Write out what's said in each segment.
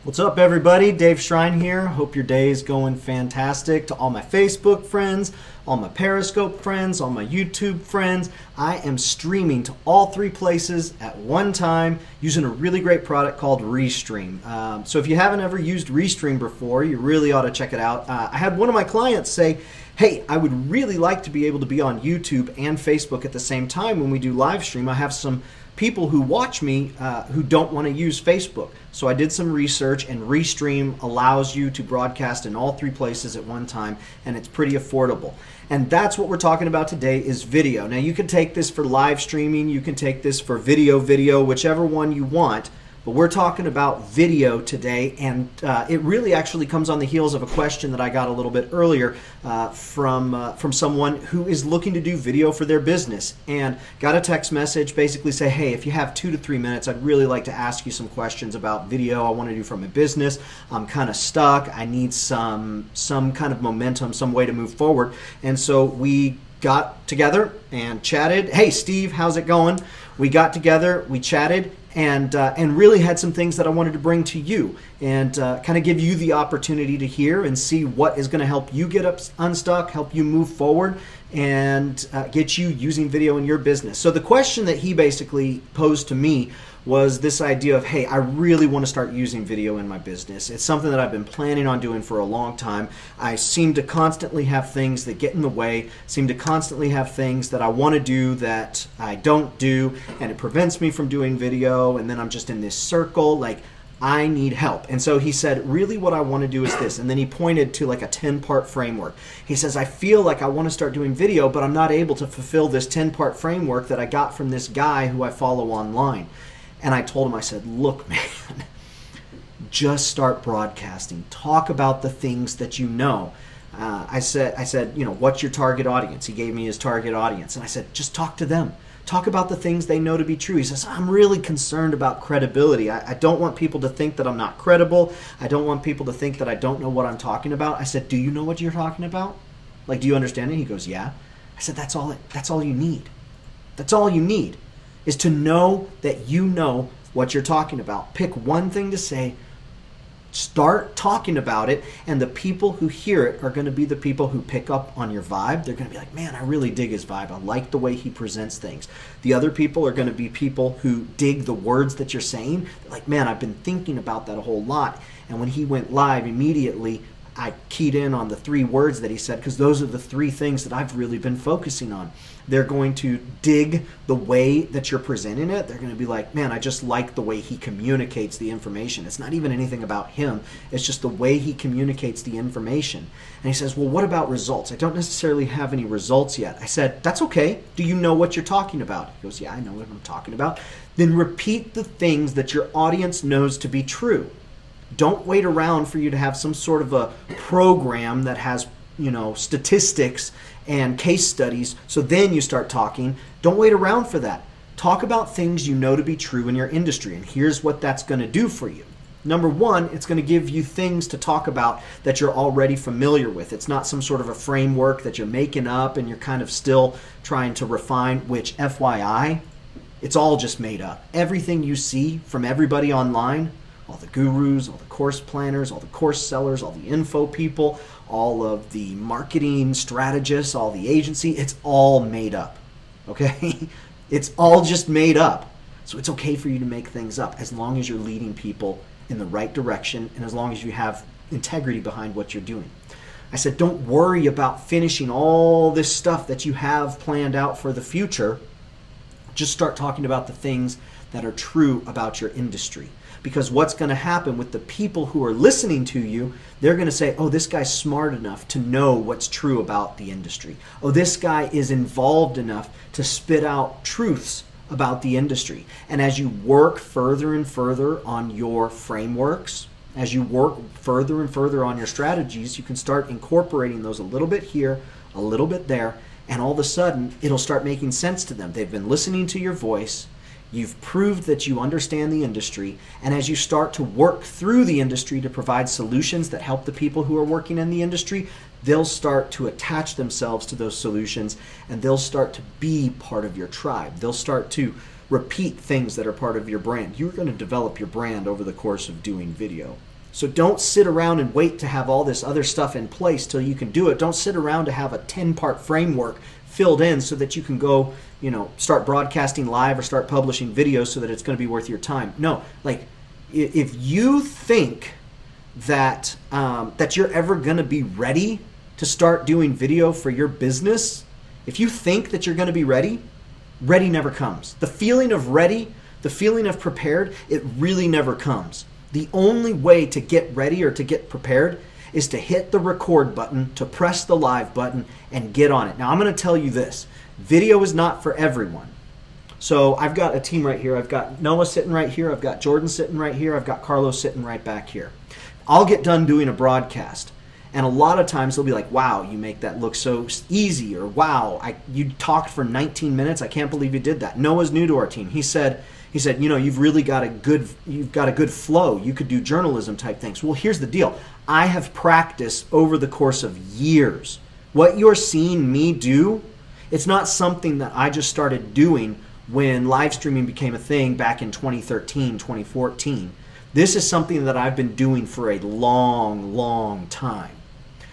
What's up, everybody? Dave Shrine here. Hope your day is going fantastic. To all my Facebook friends, all my Periscope friends, all my YouTube friends, I am streaming to all three places at one time using a really great product called Restream. So if you haven't ever used Restream before, you really ought to check it out. I had one of my clients say, hey, I would really like to be able to be on YouTube and Facebook at the same time when we do live stream. I have some people who watch me who don't want to use Facebook. So I did some research, and Restream allows you to broadcast in all three places at one time, and it's pretty affordable. And that's what we're talking about today is video. Now you can take this for live streaming, you can take this for video, whichever one you want. But we're talking about video today, and it really actually comes on the heels of a question that I got a little bit earlier from someone who is looking to do video for their business, and got a text message basically say, hey, if you have 2 to 3 minutes, I'd really like to ask you some questions about video I want to do for my business. I'm kind of stuck. I need some kind of momentum, some way to move forward. And so we got together and chatted. Hey, Steve, how's it going? We got together, we chatted, and really had some things that I wanted to bring to you and kind of give you the opportunity to hear and see what is going to help you get unstuck, help you move forward, and get you using video in your business. So the question that he basically posed to me was this idea of, hey, I really want to start using video in my business. It's something that I've been planning on doing for a long time. I seem to constantly have things that get in the way, seem to constantly have things that I want to do that I don't do, and it prevents me from doing video, and then I'm just in this circle, like, I need help. And so he said, really what I want to do is this. And then he pointed to like a 10-part framework. He says, I feel like I want to start doing video, but I'm not able to fulfill this 10-part framework that I got from this guy who I follow online. And I told him, I said, look, man, just start broadcasting. Talk about the things that you know. I said, you know, what's your target audience? He gave me his target audience. And I said, just talk to them. Talk about the things they know to be true. He says, I'm really concerned about credibility. I don't want people to think that I'm not credible. I don't want people to think that I don't know what I'm talking about. I said, do you know what you're talking about? Like, do you understand it? He goes, yeah. I said, that's all you need. That's all you need is to know that you know what you're talking about. Pick one thing to say, start talking about it, and the people who hear it are going to be the people who pick up on your vibe. They're going to be like, man, I really dig his vibe. I like the way he presents things. The other people are going to be people who dig the words that you're saying. They're like, man, I've been thinking about that a whole lot. And when he went live, immediately I keyed in on the 3 words that he said, because those are the 3 things that I've really been focusing on. They're going to dig the way that you're presenting it. They're going to be like, man, I just like the way he communicates the information. It's not even anything about him. It's just the way he communicates the information. And he says, well, what about results? I don't necessarily have any results yet. I said, that's okay. Do you know what you're talking about? He goes, yeah, I know what I'm talking about. Then repeat the things that your audience knows to be true. Don't wait around for you to have some sort of a program that has, you know, statistics and case studies, so then you start talking. Don't wait around for that. Talk about things you know to be true in your industry, and here's what that's going to do for you. Number one, it's going to give you things to talk about that you're already familiar with. It's not some sort of a framework that you're making up and you're kind of still trying to refine, which, FYI, it's all just made up. Everything you see from everybody online, all the gurus, all the course planners, all the course sellers, all the info people, all of the marketing strategists, all the agency, it's all made up, okay? It's all just made up. So it's okay for you to make things up as long as you're leading people in the right direction and as long as you have integrity behind what you're doing. I said, don't worry about finishing all this stuff that you have planned out for the future. Just start talking about the things that are true about your industry. Because what's going to happen with the people who are listening to you, they're going to say, oh, this guy's smart enough to know what's true about the industry. Oh, this guy is involved enough to spit out truths about the industry. And as you work further and further on your frameworks, as you work further and further on your strategies, you can start incorporating those a little bit here, a little bit there, and all of a sudden, it'll start making sense to them. They've been listening to your voice. You've proved that you understand the industry, and as you start to work through the industry to provide solutions that help the people who are working in the industry, they'll start to attach themselves to those solutions, and they'll start to be part of your tribe. They'll start to repeat things that are part of your brand. You're going to develop your brand over the course of doing video. So don't sit around and wait to have all this other stuff in place till you can do it. Don't sit around to have a 10-part framework filled in so that you can go, start broadcasting live or start publishing videos so that it's going to be worth your time. No, like if you think that that you're ever going to be ready to start doing video for your business, if you think that you're going to be ready, ready never comes. The feeling of ready, the feeling of prepared, it really never comes. The only way to get ready or to get prepared is to hit the record button, to press the live button, and get on it. Now, I'm going to tell you this. Video is not for everyone. So I've got a team right here. I've got Noah sitting right here. I've got Jordan sitting right here. I've got Carlos sitting right back here. I'll get done doing a broadcast. And a lot of times they'll be like, wow, you make that look so easy. Or wow, you talked for 19 minutes. I can't believe you did that. Noah's new to our team. He said, you've really got a good flow. You could do journalism type things. Well, here's the deal. I have practiced over the course of years. What you're seeing me do, it's not something that I just started doing when live streaming became a thing back in 2013, 2014. This is something that I've been doing for a long, long time.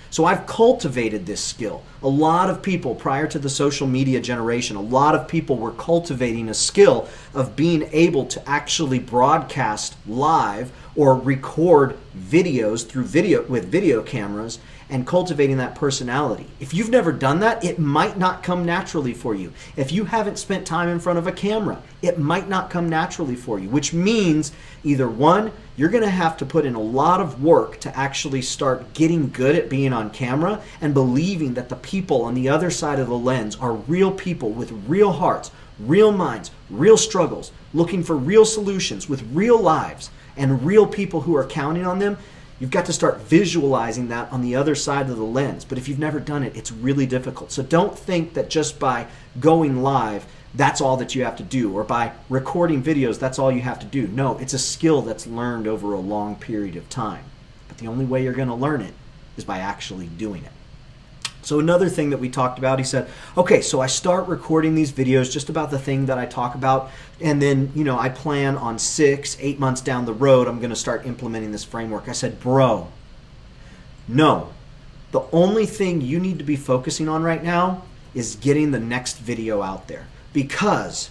So I've cultivated this skill. A lot of people prior to the social media generation, a lot of people were cultivating a skill of being able to actually broadcast live or record videos through with video cameras and cultivating that personality. If you've never done that, it might not come naturally for you. If you haven't spent time in front of a camera, it might not come naturally for you, which means either one, you're going to have to put in a lot of work to actually start getting good at being on camera and believing that the people on the other side of the lens are real people with real hearts, real minds, real struggles, looking for real solutions with real lives and real people who are counting on them. You've got to start visualizing that on the other side of the lens. But if you've never done it, it's really difficult. So don't think that just by going live, that's all that you have to do, or by recording videos, that's all you have to do. No, it's a skill that's learned over a long period of time. But the only way you're going to learn it is by actually doing it. So another thing that we talked about, he said, okay, so I start recording these videos just about the thing that I talk about, and then, I plan on 6-8 months down the road, I'm going to start implementing this framework. I said, bro, no. The only thing you need to be focusing on right now is getting the next video out there. Because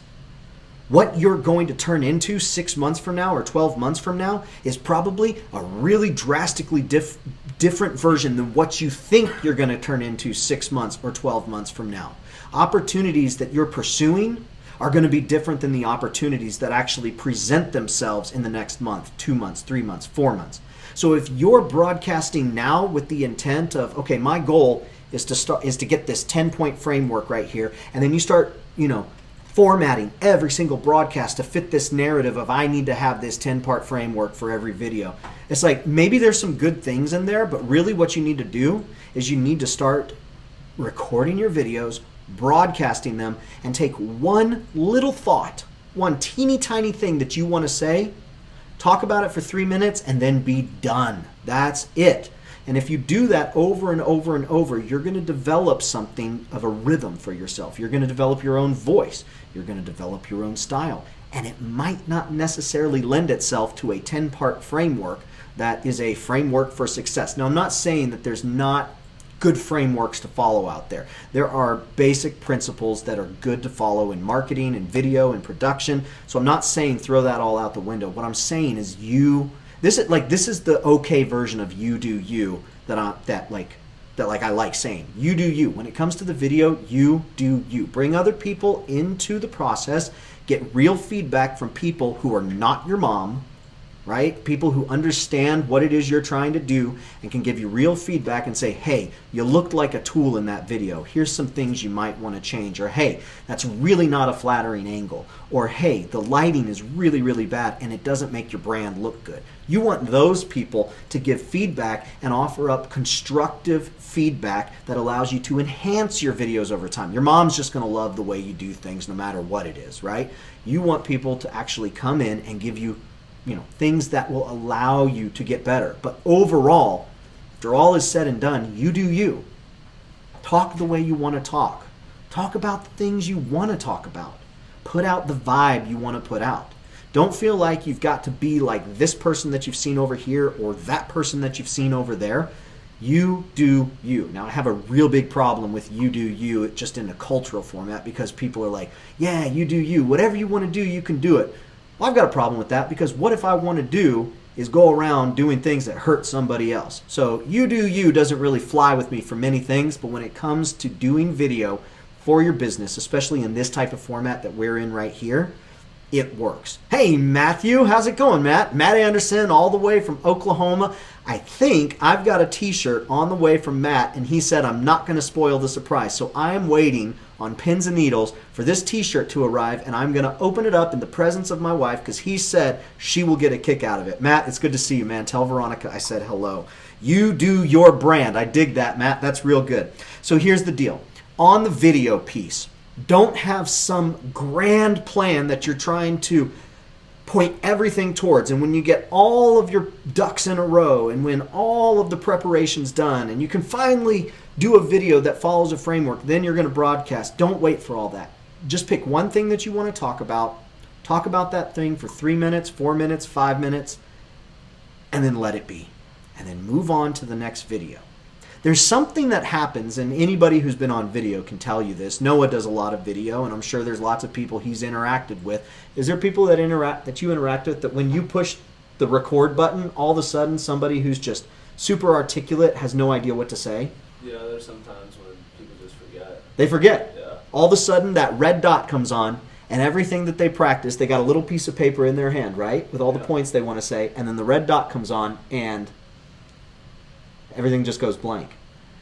what you're going to turn into 6 months from now or 12 months from now is probably a really drastically different version than what you think you're going to turn into 6 months or 12 months from now. Opportunities that you're pursuing are going to be different than the opportunities that actually present themselves in the next month, 2 months, 3 months, 4 months. So if you're broadcasting now with the intent of, okay, my goal is to get this 10-point framework right here, and then you start, formatting every single broadcast to fit this narrative of I need to have this 10-part framework for every video. It's like maybe there's some good things in there, but really what you need to do is you need to start recording your videos, broadcasting them, and take one little thought, one teeny tiny thing that you want to say, talk about it for 3 minutes, and then be done. That's it. And if you do that over and over and over, you're going to develop something of a rhythm for yourself. You're going to develop your own voice. You're going to develop your own style. And it might not necessarily lend itself to a 10-part framework that is a framework for success. Now, I'm not saying that there's not good frameworks to follow out there. There are basic principles that are good to follow in marketing and video and production. So I'm not saying throw that all out the window. What I'm saying is this is the okay version of you do you that I like saying. You do you. When it comes to the video, you do you. Bring other people into the process. Get real feedback from people who are not your mom, right? People who understand what it is you're trying to do and can give you real feedback and say, hey, you looked like a tool in that video. Here's some things you might want to change. Or, hey, that's really not a flattering angle. Or, hey, the lighting is really, really bad and it doesn't make your brand look good. You want those people to give feedback and offer up constructive feedback that allows you to enhance your videos over time. Your mom's just going to love the way you do things no matter what it is, right? You want people to actually come in and give you things that will allow you to get better. But overall, after all is said and done, you do you. Talk the way you want to talk. Talk about the things you want to talk about. Put out the vibe you want to put out. Don't feel like you've got to be like this person that you've seen over here or that person that you've seen over there. You do you. Now, I have a real big problem with you do you just in a cultural format because people are like, yeah, you do you. Whatever you want to do, you can do it. Well, I've got a problem with that because what if I want to do is go around doing things that hurt somebody else? So you do you doesn't really fly with me for many things, but when it comes to doing video for your business, especially in this type of format that we're in right here, it works. Hey, Matthew, how's it going, Matt? Matt Anderson, all the way from Oklahoma. I think I've got a t-shirt on the way from Matt, and he said I'm not going to spoil the surprise. So I am waiting on pins and needles for this t-shirt to arrive, and I'm going to open it up in the presence of my wife because he said she will get a kick out of it. Matt, it's good to see you, man. Tell Veronica I said hello. You do your brand. I dig that, Matt. That's real good. So here's the deal. On the video piece, don't have some grand plan that you're trying to point everything towards. And when you get all of your ducks in a row and when all of the preparation's done and you can finally do a video that follows a framework, then you're going to broadcast. Don't wait for all that. Just pick one thing that you want to talk about. Talk about that thing for 3 minutes, 4 minutes, 5 minutes, and then let it be. And then move on to the next video. There's something that happens, and anybody who's been on video can tell you this. Noah does a lot of video, and I'm sure there's lots of people he's interacted with. Is there people that you interact with that when you push the record button, all of a sudden somebody who's just super articulate has no idea what to say? Yeah, there's sometimes when people just forget. They forget. Yeah. All of a sudden that red dot comes on, and everything that they practice, they got a little piece of paper in their hand, right, with all the points they want to say, and then the red dot comes on, and everything just goes blank.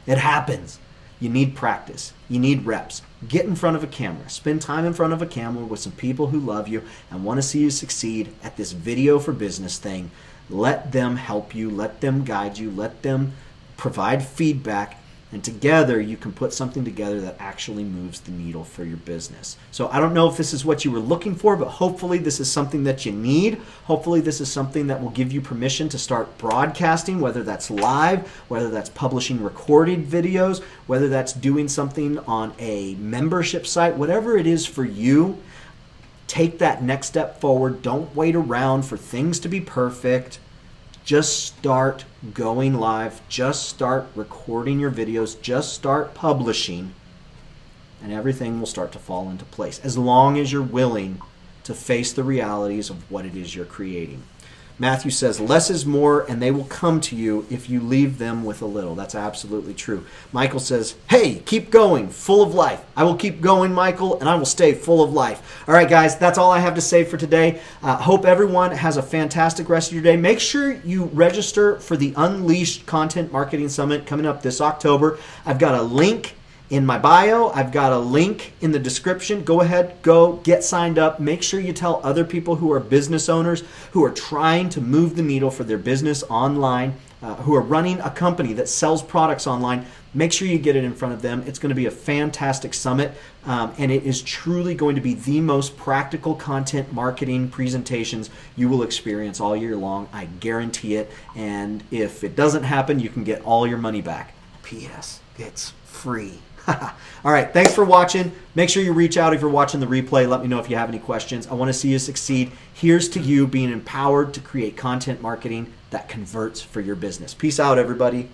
It happens. You need practice. You need reps. Get in front of a camera. Spend time in front of a camera with some people who love you and want to see you succeed at this video for business thing. Let them help you. Let them guide you. Let them provide feedback. And together you can put something together that actually moves the needle for your business. So I don't know if this is what you were looking for, but hopefully this is something that you need. Hopefully this is something that will give you permission to start broadcasting, whether that's live, whether that's publishing recorded videos, whether that's doing something on a membership site, whatever it is for you. Take that next step forward. Don't wait around for things to be perfect. Just start going live. Just start recording your videos. Just start publishing. And everything will start to fall into place as long as you're willing to face the realities of what it is you're creating. Matthew says, less is more, and they will come to you if you leave them with a little. That's absolutely true. Michael says, hey, keep going, full of life. I will keep going, Michael, and I will stay full of life. All right, guys, that's all I have to say for today. Hope everyone has a fantastic rest of your day. Make sure you register for the Unleashed Content Marketing Summit coming up this October. I've got a link in my bio. I've got a link in the description. Go ahead, go get signed up. Make sure you tell other people who are business owners, who are trying to move the needle for their business online, who are running a company that sells products online. Make sure you get it in front of them. It's going to be a fantastic summit, and it is truly going to be the most practical content marketing presentations you will experience all year long. I guarantee it. And if it doesn't happen, you can get all your money back. P.S. It's free. All right, thanks for watching. Make sure you reach out if you're watching the replay. Let me know if you have any questions. I want to see you succeed. Here's to you being empowered to create content marketing that converts for your business. Peace out, everybody.